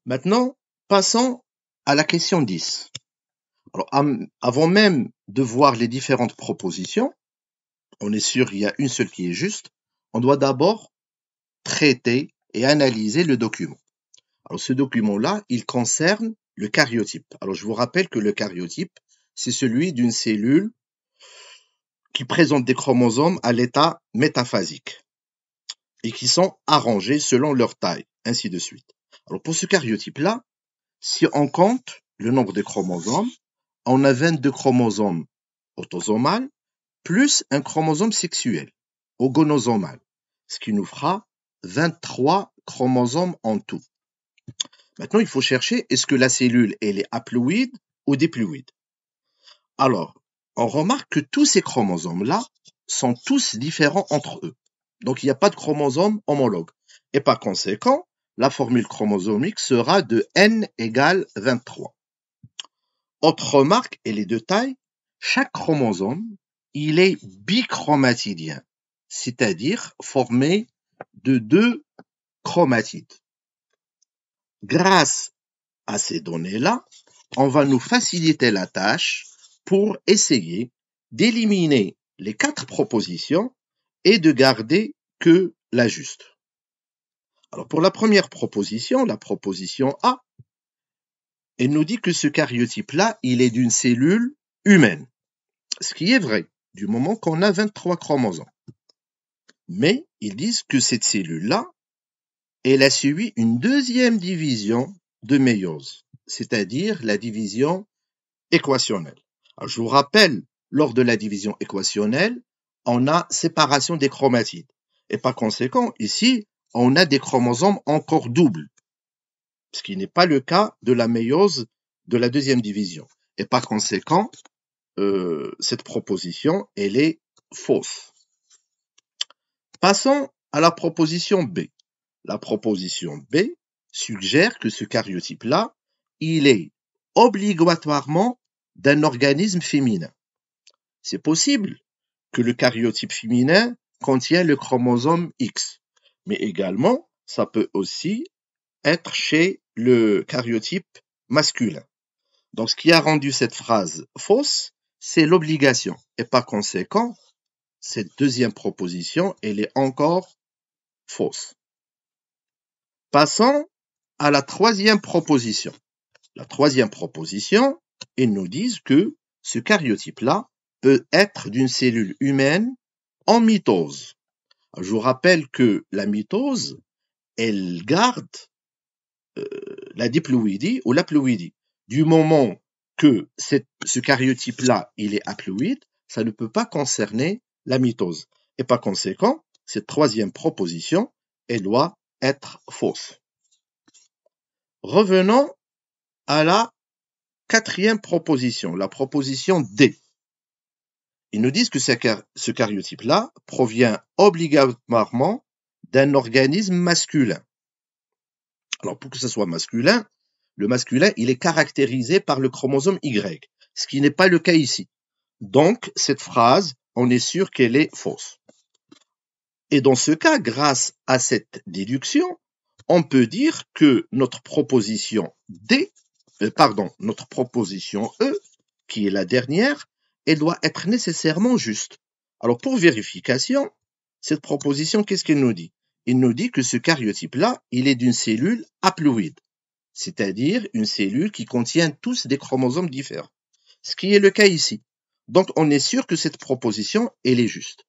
Maintenant, passons à la question 10. Alors, avant même de voir les différentes propositions, on est sûr qu'il y a une seule qui est juste. On doit d'abord traiter et analyser le document. Alors, ce document-là, il concerne le karyotype. Alors, je vous rappelle que le karyotype, c'est celui d'une cellule qui présente des chromosomes à l'état métaphasique et qui sont arrangés selon leur taille, ainsi de suite. Alors, pour ce karyotype-là, si on compte le nombre de chromosomes, on a 22 chromosomes autosomales plus un chromosome sexuel, ogonosomal, ce qui nous fera 23 chromosomes en tout. Maintenant, il faut chercher, est-ce que la cellule, elle est haploïde ou diploïde? Alors, on remarque que tous ces chromosomes-là sont tous différents entre eux. Donc, il n'y a pas de chromosome homologue. Et par conséquent, la formule chromosomique sera de N égale 23. Autre remarque, elle est de taille, chaque chromosome, il est bichromatidien, c'est-à-dire formé de 2 chromatides. Grâce à ces données-là, on va nous faciliter la tâche pour essayer d'éliminer les 4 propositions et de garder que la juste. Alors pour la première proposition, la proposition A, elle nous dit que ce karyotype-là, il est d'une cellule humaine. Ce qui est vrai, du moment qu'on a 23 chromosomes. Mais ils disent que cette cellule-là, elle a subi une deuxième division de méiose, c'est-à-dire la division équationnelle. Alors, je vous rappelle, lors de la division équationnelle, on a séparation des chromatides. Et par conséquent, ici, on a des chromosomes encore doubles, ce qui n'est pas le cas de la méiose de la deuxième division. Et par conséquent, cette proposition, elle est fausse. Passons à la proposition B. La proposition B suggère que ce karyotype-là, il est obligatoirement d'un organisme féminin. C'est possible que le karyotype féminin contienne le chromosome X, mais également, ça peut aussi être chez le karyotype masculin. Donc, ce qui a rendu cette phrase fausse, c'est l'obligation. Et par conséquent, cette deuxième proposition, elle est encore fausse. Passons à la troisième proposition. La troisième proposition, ils nous disent que ce karyotype-là peut être d'une cellule humaine en mitose. Je vous rappelle que la mitose, elle garde la diploïdie ou l'haploïdie. Du moment que ce karyotype-là, il est haploïde, ça ne peut pas concerner la mitose. Et par conséquent, cette troisième proposition, elle doit être fausse. Revenons à la quatrième proposition, la proposition D. Ils nous disent que ce karyotype-là provient obligatoirement d'un organisme masculin. Alors, pour que ce soit masculin, le masculin, il est caractérisé par le chromosome Y, ce qui n'est pas le cas ici. Donc, cette phrase, on est sûr qu'elle est fausse. Et dans ce cas, grâce à cette déduction, on peut dire que notre proposition notre proposition E, qui est la dernière, elle doit être nécessairement juste. Alors, pour vérification, cette proposition, qu'est-ce qu'elle nous dit? Il nous dit que ce karyotype-là, il est d'une cellule haploïde, c'est-à-dire une cellule qui contient tous des chromosomes différents, ce qui est le cas ici. Donc, on est sûr que cette proposition, elle est juste.